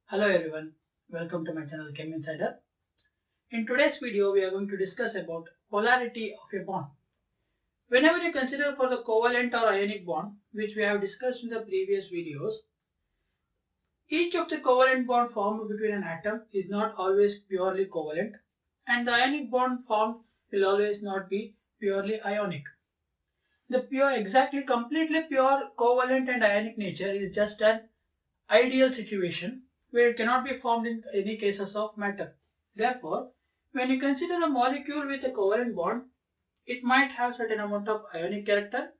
Hello everyone, welcome to my channel Chem Insider. In today's video we are going to discuss about polarity of a bond. Whenever you consider for the covalent or ionic bond, which we have discussed in the previous videos, each of the covalent bond formed between an atom is not always purely covalent, and the ionic bond formed will always not be purely ionic. The completely pure covalent and ionic nature is just an ideal situation where it cannot be formed in any cases of matter. Therefore, when you consider a molecule with a covalent bond, it might have certain amount of ionic character,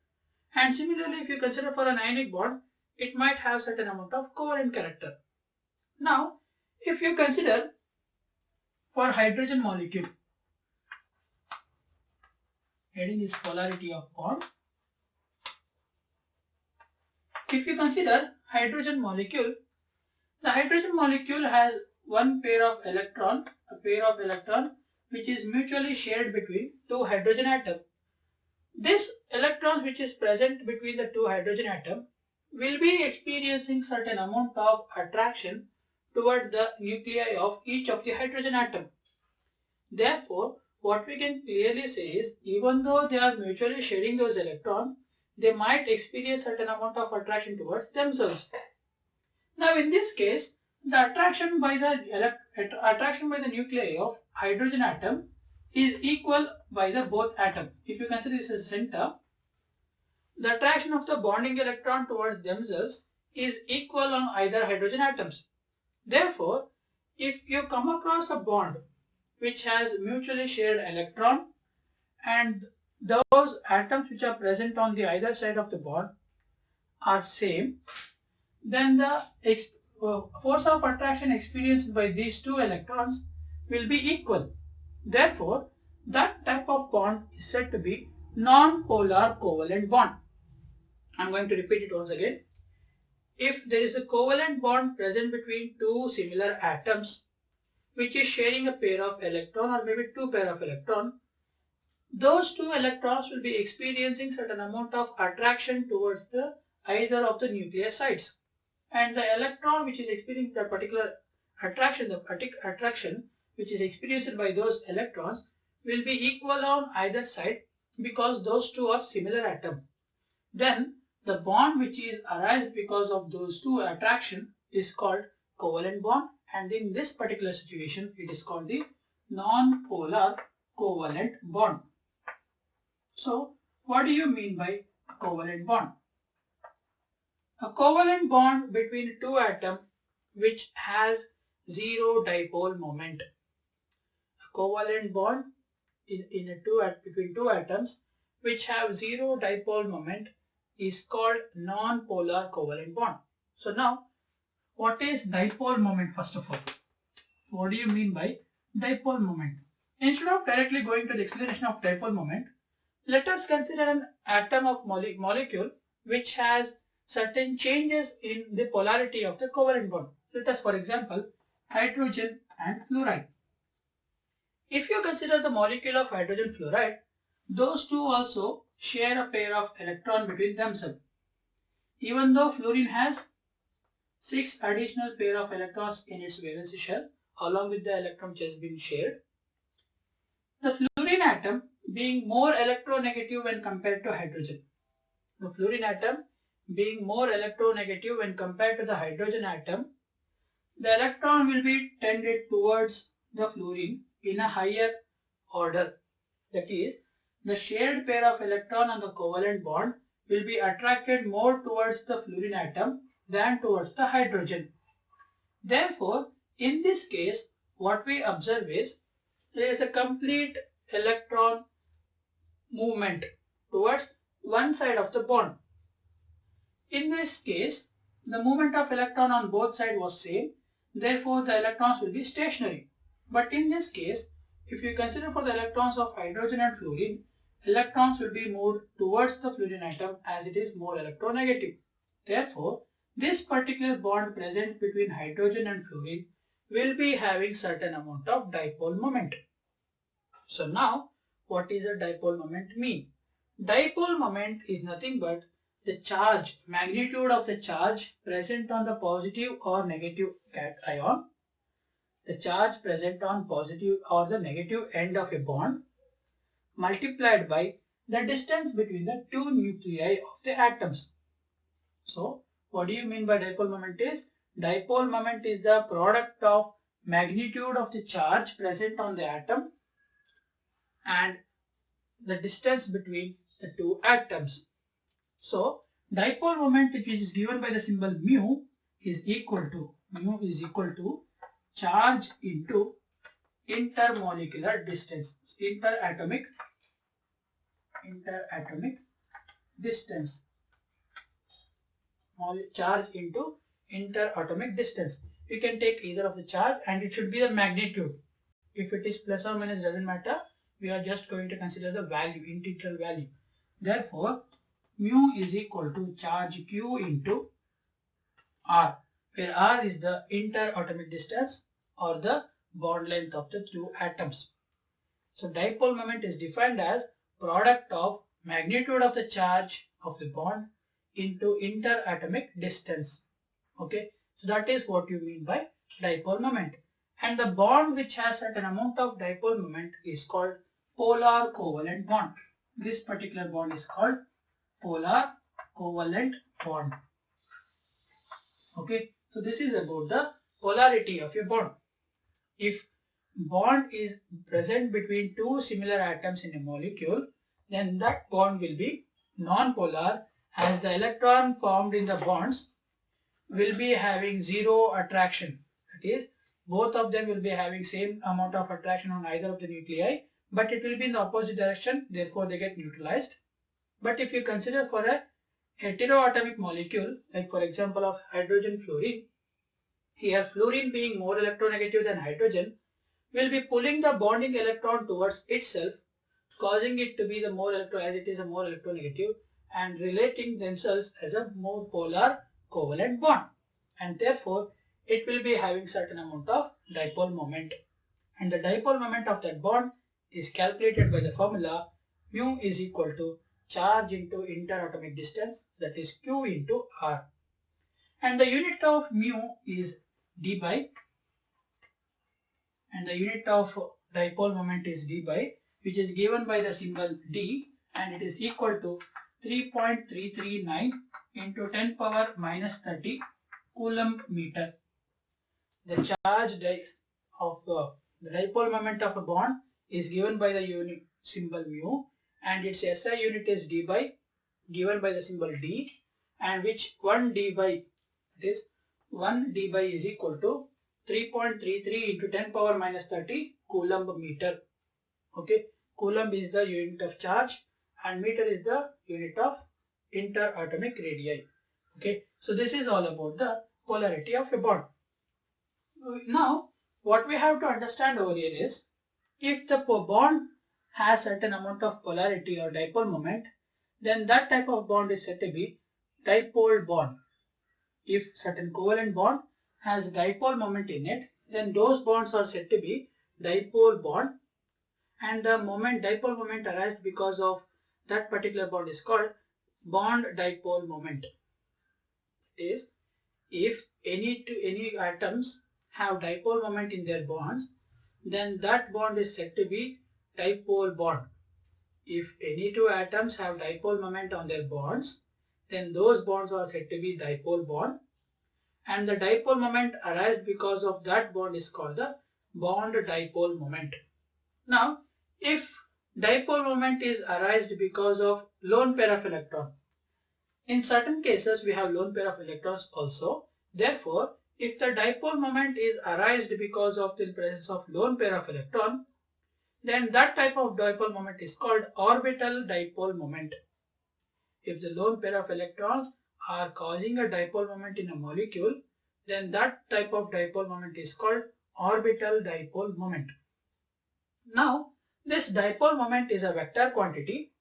and similarly if you consider for an ionic bond, it might have certain amount of covalent character. Now, if you consider for hydrogen molecule, heading is polarity of bond. If you consider hydrogen molecule, the hydrogen molecule has one pair of electron, which is mutually shared between two hydrogen atoms. This electron which is present between the two hydrogen atoms will be experiencing certain amount of attraction towards the nuclei of each of the hydrogen atom. Therefore, what we can clearly say is, even though they are mutually sharing those electrons, they might experience certain amount of attraction towards themselves. Now in this case, the attraction by the nuclei of hydrogen atom is equal by the both atom. If you consider this as center, the attraction of the bonding electron towards themselves is equal on either hydrogen atoms. Therefore, if you come across a bond which has mutually shared electron and those atoms which are present on the either side of the bond are same, then the force of attraction experienced by these two electrons will be equal. Therefore, that type of bond is said to be non-polar covalent bond. I am going to repeat it once again. If there is a covalent bond present between two similar atoms which is sharing a pair of electron or maybe two pair of electron, those two electrons will be experiencing certain amount of attraction towards the either of the nuclear sides. And the electron which is experiencing that particular attraction, which is experienced by those electrons will be equal on either side because those two are similar atoms. Then the bond which is arises because of those two attraction is called covalent bond, and in this particular situation it is called the non-polar covalent bond. So what do you mean by covalent bond? A covalent bond between two atoms which has zero dipole moment. A covalent bond between two atoms which have zero dipole moment is called non-polar covalent bond. So now, what is dipole moment first of all? What do you mean by dipole moment? Instead of directly going to the explanation of dipole moment, let us consider an atom of molecule which has certain changes in the polarity of the covalent bond. Let us, for example, hydrogen and fluoride. If you consider the molecule of hydrogen fluoride, those two also share a pair of electrons between themselves. Even though fluorine has 6 additional pair of electrons in its valency shell along with the electron which has been shared, the fluorine atom being more electronegative when compared to hydrogen. The fluorine atom being more electronegative when compared to the hydrogen atom, the electron will be tended towards the fluorine in a higher order. That is, the shared pair of electron on the covalent bond will be attracted more towards the fluorine atom than towards the hydrogen. Therefore, in this case, what we observe is there is a complete electron movement towards one side of the bond. In this case, the movement of electron on both sides was same, therefore the electrons will be stationary. But in this case, if you consider for the electrons of hydrogen and fluorine, electrons will be moved towards the fluorine atom as it is more electronegative. Therefore, this particular bond present between hydrogen and fluorine will be having certain amount of dipole moment. So now, what is a dipole moment mean? Dipole moment is nothing but the charge, magnitude of the charge present on the positive or negative cation, the charge present on positive or the negative end of a bond, multiplied by the distance between the two nuclei of the atoms. So, what do you mean by dipole moment is? Dipole moment is the product of magnitude of the charge present on the atom and the distance between the two atoms. So, dipole moment, which is given by the symbol mu, is equal to charge into intermolecular distance, interatomic distance, charge into interatomic distance. You can take either of the charge and it should be the magnitude. If it is plus or minus, doesn't matter. We are just going to consider the value, integral value. Therefore, mu is equal to charge q into r, where r is the interatomic distance or the bond length of the two atoms. So dipole moment is defined as product of magnitude of the charge of the bond into interatomic distance. Okay, so that is what you mean by dipole moment. And the bond which has certain amount of dipole moment is called polar covalent bond. This particular bond is called polar covalent bond. Okay, so this is about the polarity of a bond. If bond is present between two similar atoms in a molecule, then that bond will be non-polar, as the electron formed in the bonds will be having zero attraction. That is, both of them will be having same amount of attraction on either of the nuclei, but it will be in the opposite direction, therefore they get neutralized. But if you consider for a heteroatomic molecule, like for example of hydrogen fluorine, here fluorine being more electronegative than hydrogen will be pulling the bonding electron towards itself, causing it to be the more as it is a more electronegative, and relating themselves as a more polar covalent bond, and therefore it will be having certain amount of dipole moment, and the dipole moment of that bond is calculated by the formula mu is equal to charge into interatomic distance, that is q into r, and the unit of mu is d by, and the unit of dipole moment is d by, which is given by the symbol d, and it is equal to 3.339 into 10 power minus 30 coulomb meter. The charge of the dipole moment of a bond is given by the unit symbol mu, and its SI unit is d by, given by the symbol d, and which 1 d by is equal to 3.33 into 10 power minus 30 coulomb meter. Okay, coulomb is the unit of charge and meter is the unit of interatomic radii. Okay, so this is all about the polarity of a bond. Now, what we have to understand over here is, if the bond has certain amount of polarity or dipole moment, then that type of bond is said to be dipole bond. If certain covalent bond has dipole moment in it, then those bonds are said to be dipole bond, and the dipole moment arises because of that particular bond is called bond dipole moment. Is if any atoms have dipole moment in their bonds, then that bond is said to be dipole bond. If any two atoms have dipole moment on their bonds, then those bonds are said to be dipole bond, and the dipole moment arises because of that bond is called the bond dipole moment. Now, if dipole moment is arised because of lone pair of electron, in certain cases we have lone pair of electrons also. Therefore, if the dipole moment is arised because of the presence of lone pair of electron, then that type of dipole moment is called orbital dipole moment. If the lone pair of electrons are causing a dipole moment in a molecule, then that type of dipole moment is called orbital dipole moment. Now, this dipole moment is a vector quantity.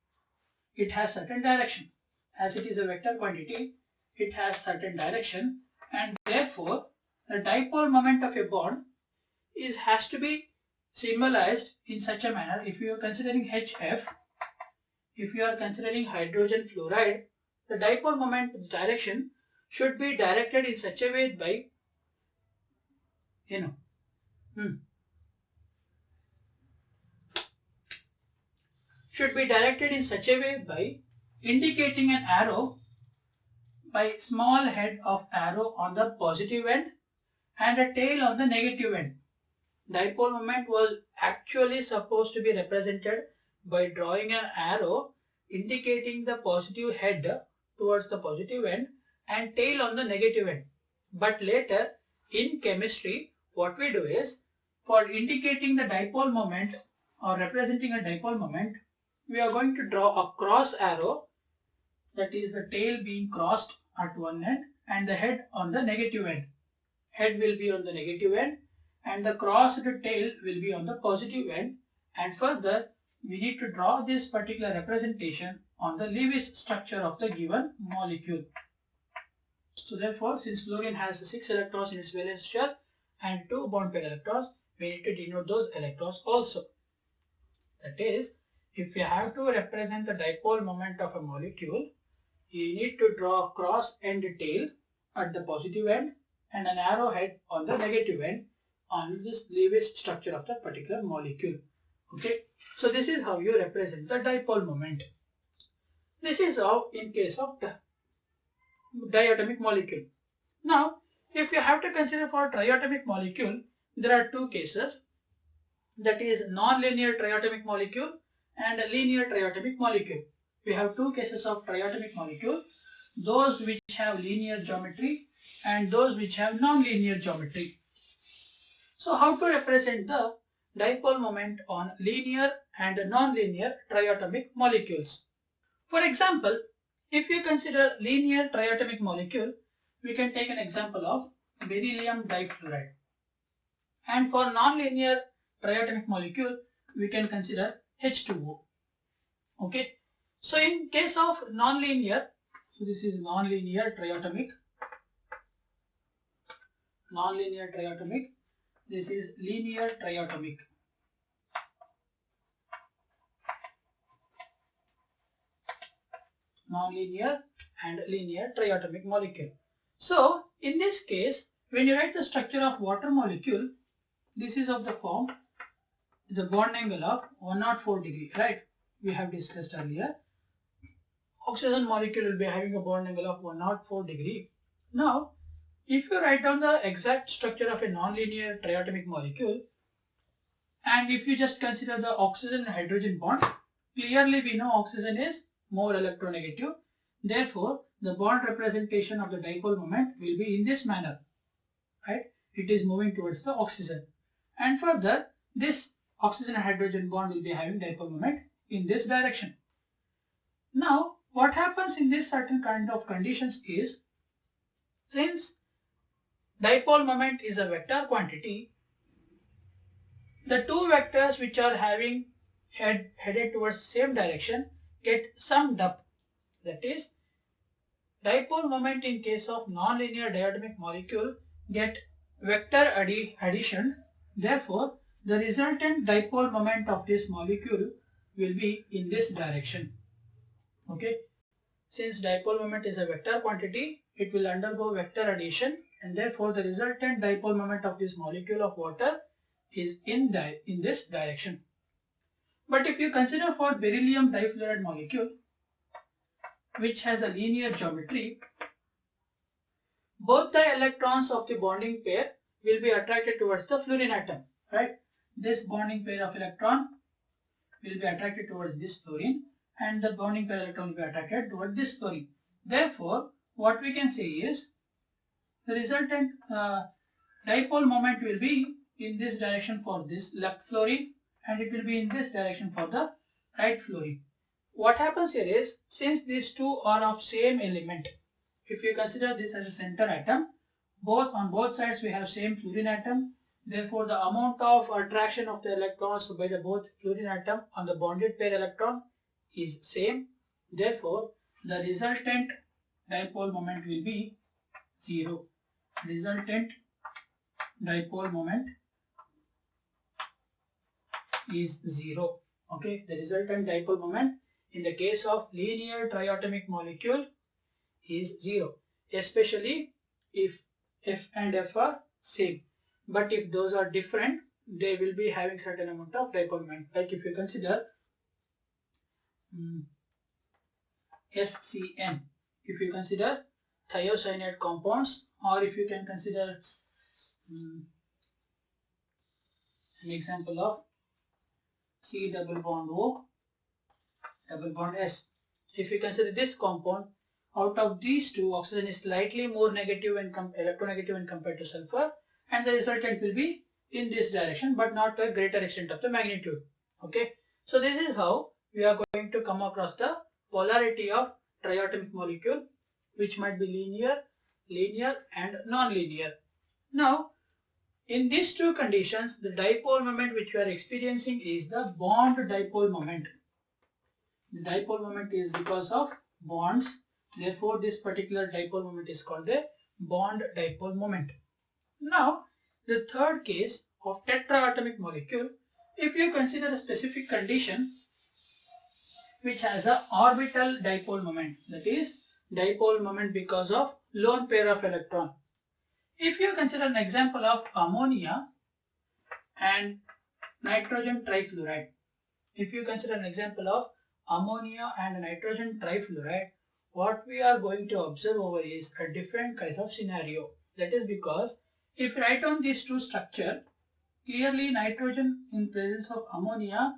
It has certain direction. As it is a vector quantity, it has certain direction, and therefore the dipole moment of a bond has to be symbolized in such a manner. If you are considering HF, if you are considering hydrogen fluoride, the dipole moment direction should be directed in such a way by, should be directed in such a way by indicating an arrow by small head of arrow on the positive end and a tail on the negative end. Dipole moment was actually supposed to be represented by drawing an arrow indicating the positive head towards the positive end and tail on the negative end. But later in chemistry, what we do is, for indicating the dipole moment or representing a dipole moment, we are going to draw a cross arrow, that is the tail being crossed at one end and the head on the negative end. Head will be on the negative end and the crossed tail will be on the positive end, and further we need to draw this particular representation on the Lewis structure of the given molecule. So therefore, since fluorine has 6 electrons in its valence shell and 2 bond pair electrons, we need to denote those electrons also. That is, if you have to represent the dipole moment of a molecule, you need to draw a cross end tail at the positive end and an arrow head on the negative end on this Lewis structure of the particular molecule. Okay, so this is how you represent the dipole moment. This is how in case of the diatomic molecule. Now, if you have to consider for triatomic molecule, there are two cases, that is non-linear triatomic molecule and a linear triatomic molecule. We have two cases of triatomic molecule, those which have linear geometry and those which have non-linear geometry. So how to represent the dipole moment on linear and non-linear triatomic molecules? For example, if you consider linear triatomic molecule, we can take an example of beryllium difluoride. And for non-linear triatomic molecule, we can consider H2O. Okay. So in case of non-linear, so this is non-linear triatomic, this is linear triatomic. Non-linear and linear triatomic molecule. So in this case, when you write the structure of water molecule, this is of the form, the bond angle of 104 degree, right? We have discussed earlier. Oxygen molecule will be having a bond angle of 104 degree. Now, if you write down the exact structure of a non-linear triatomic molecule, and if you just consider the oxygen and hydrogen bond, clearly we know oxygen is more electronegative. Therefore, the bond representation of the dipole moment will be in this manner, right? It is moving towards the oxygen. And further, this oxygen and hydrogen bond will be having dipole moment in this direction. Now, what happens in this certain kind of conditions is, since dipole moment is a vector quantity, the two vectors which are having headed towards the same direction get summed up. That is, dipole moment in case of non-linear diatomic molecule get vector addition. Therefore, the resultant dipole moment of this molecule will be in this direction. Okay. Since dipole moment is a vector quantity, it will undergo vector addition, and therefore the resultant dipole moment of this molecule of water is in this direction. But if you consider for beryllium difluoride molecule, which has a linear geometry, both the electrons of the bonding pair will be attracted towards the fluorine atom, right? This bonding pair of electron will be attracted towards this fluorine, and the bonding pair electron will be attracted towards this fluorine. Therefore, what we can say is, the resultant dipole moment will be in this direction for this left fluorine, and it will be in this direction for the right fluorine. What happens here is, since these two are of same element, if you consider this as a center atom, on both sides we have same fluorine atom. Therefore, the amount of attraction of the electrons by the both fluorine atom on the bonded pair electron is same. Therefore, the resultant dipole moment will be 0. Resultant dipole moment is 0. Okay, the resultant dipole moment in the case of linear triatomic molecule is 0, especially if F and F are same. But if those are different, they will be having certain amount of dipole moment. Like if you consider SCN, if you consider thiocyanate compounds, or if you can consider an example of C double bond O double bond S. If you consider this compound, out of these two, oxygen is slightly more negative and electronegative when compared to sulfur, and the resultant will be in this direction, but not to a greater extent of the magnitude. Okay, so this is how we are going to come across the polarity of triatomic molecule, which might be linear and non-linear. Now, in these two conditions, the dipole moment which we are experiencing is the bond dipole moment. The dipole moment is because of bonds. Therefore, this particular dipole moment is called a bond dipole moment. Now, the third case of tetraatomic molecule, if you consider a specific condition which has a orbital dipole moment, that is dipole moment because of lone pair of electron. If you consider an example of ammonia and nitrogen trifluoride, if you consider an example of ammonia and nitrogen trifluoride, what we are going to observe over is a different kind of scenario. That is because if you write down these two structures, clearly nitrogen in presence of ammonia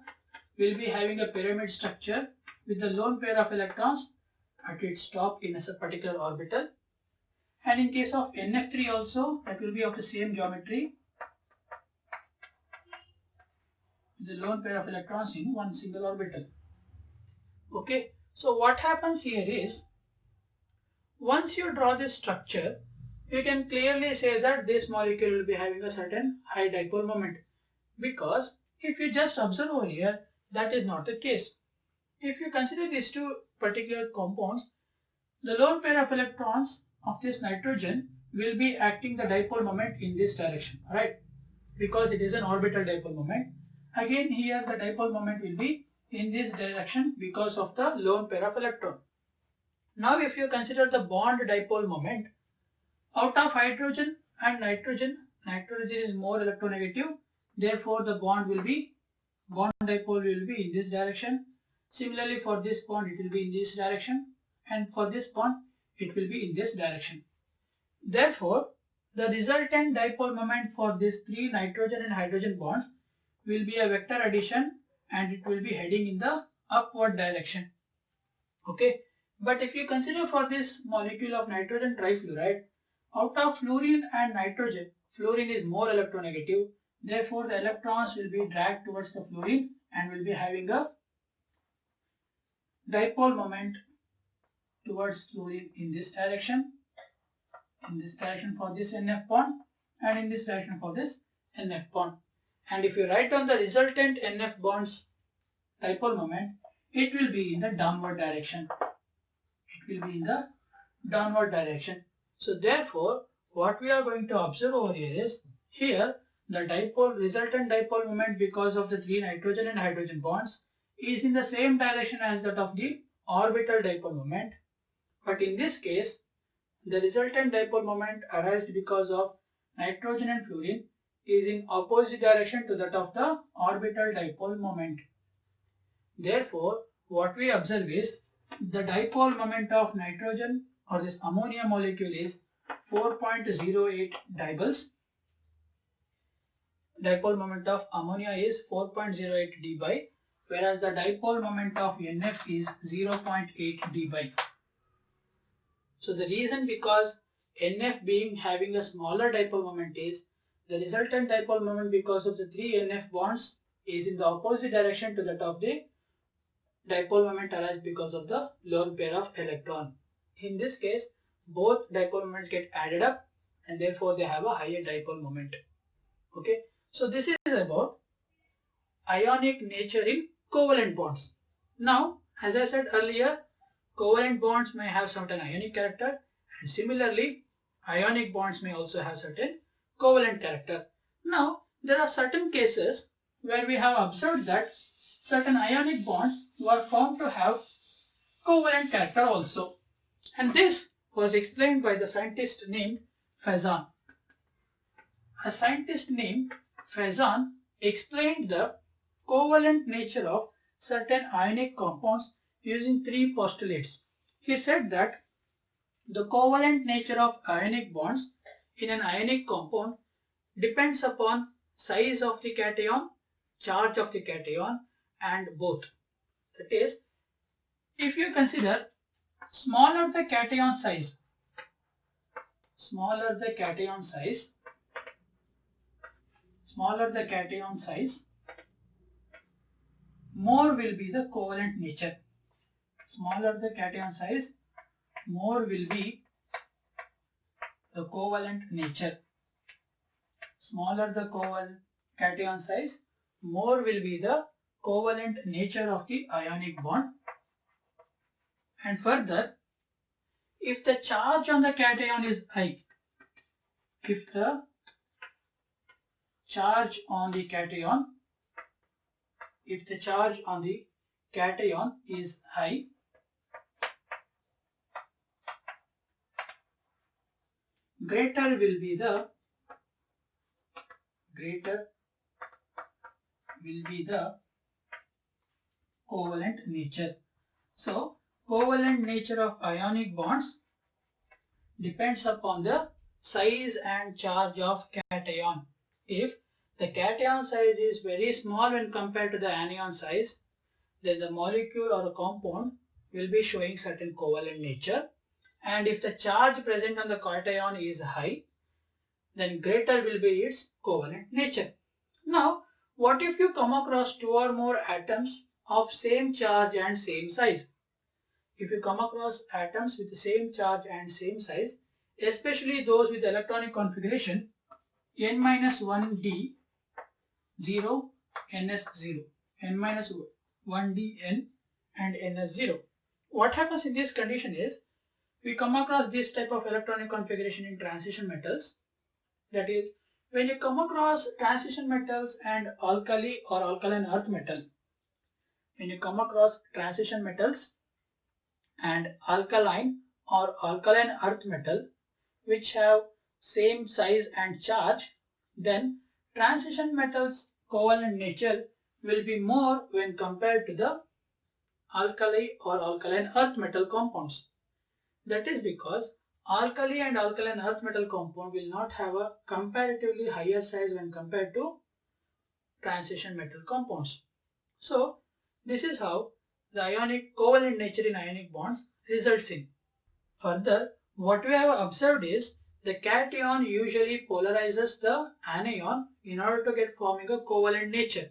will be having a pyramid structure with the lone pair of electrons at its top in a particular orbital. And in case of NF3 also, that will be of the same geometry, the lone pair of electrons in one single orbital. Okay, so what happens here is, once you draw this structure, you can clearly say that this molecule will be having a certain high dipole moment, because if you just observe over here, that is not the case. If you consider these two particular compounds, the lone pair of electrons of this nitrogen will be acting the dipole moment in this direction, right? Because it is an orbital dipole moment. Again here the dipole moment will be in this direction because of the lone pair of electron. Now if you consider the bond dipole moment, out of hydrogen and nitrogen is more electronegative, therefore the bond dipole will be in this direction. Similarly for this bond it will be in this direction, and for this bond it will be in this direction. Therefore, the resultant dipole moment for these three nitrogen and hydrogen bonds will be a vector addition, and it will be heading in the upward direction. Okay, but if you consider for this molecule of nitrogen trifluoride, out of fluorine and nitrogen, fluorine is more electronegative, therefore the electrons will be dragged towards the fluorine and will be having a dipole moment towards fluorine in this direction for this NF bond, and in this direction for this NF bond. And if you write down the resultant NF bonds dipole moment, it will be in the downward direction. So therefore, what we are going to observe over here is, here the resultant dipole moment because of the three nitrogen and hydrogen bonds is in the same direction as that of the orbital dipole moment. But in this case, the resultant dipole moment arises because of nitrogen and fluorine is in opposite direction to that of the orbital dipole moment. Therefore, what we observe is the dipole moment of nitrogen or this ammonia molecule is 4.08 dipoles. Dipole moment of ammonia is 4.08 dBi, whereas the dipole moment of NF is 0.8 dBi. So the reason because NF having a smaller dipole moment is the resultant dipole moment because of the three NF bonds is in the opposite direction to that of the dipole moment arises because of the lone pair of electron. In this case, both dipole moments get added up and therefore they have a higher dipole moment. Okay, so this is about ionic nature in covalent bonds. Now, as I said earlier, covalent bonds may have certain ionic character, and similarly, ionic bonds may also have certain covalent character. Now, there are certain cases where we have observed that certain ionic bonds were found to have covalent character also. And this was explained by the scientist named Faison. A scientist named Faison explained the covalent nature of certain ionic compounds using three postulates. He said that the covalent nature of ionic bonds in an ionic compound depends upon size of the cation, charge of the cation, and both. That is, if you consider smaller the cation size, more will be the covalent nature. Smaller the cation size, more will be the covalent nature. Smaller the cation size, more will be the covalent nature of the ionic bond. And further, if the charge on the cation is high, if the charge on the cation is high, greater will be the covalent nature. So, covalent nature of ionic bonds depends upon the size and charge of cation. If the cation size is very small when compared to the anion size, then the molecule or a compound will be showing certain covalent nature. And if the charge present on the cation is high, then greater will be its covalent nature. Now, what if you come across two or more atoms of same charge and same size? If you come across atoms with the same charge and same size, especially those with electronic configuration n-1d 0 ns0, n-1dn and ns0. What happens in this condition is, we come across this type of electronic configuration in transition metals. That is, when you come across transition metals and alkali or alkaline earth metal, when you come across transition metals and alkaline or alkaline earth metal which have same size and charge, then transition metals covalent nature will be more when compared to the alkali or alkaline earth metal compounds. That is because alkali and alkaline earth metal compound will not have a comparatively higher size when compared to transition metal compounds. So, this is how the ionic covalent nature in ionic bonds results in. Further, what we have observed is the cation usually polarizes the anion in order to get forming a covalent nature.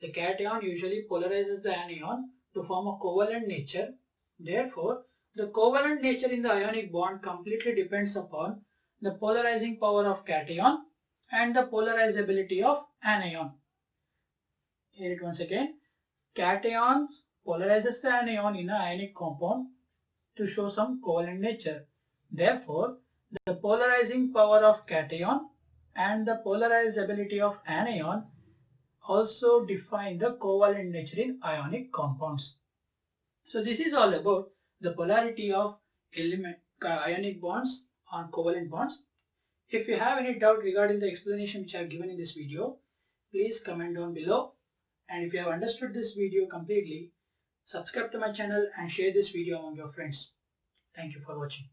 The cation usually polarizes the anion to form a covalent nature. Therefore, the covalent nature in the ionic bond completely depends upon the polarizing power of cation and the polarizability of anion. Hear it once again. Cation polarizes the anion in an ionic compound to show some covalent nature. Therefore, the polarizing power of cation and the polarizability of anion also define the covalent nature in ionic compounds. So this is all about the polarity of ionic bonds on covalent bonds. If you have any doubt regarding the explanation which I have given in this video, please comment down below. And if you have understood this video completely, subscribe to my channel and share this video among your friends. Thank you for watching.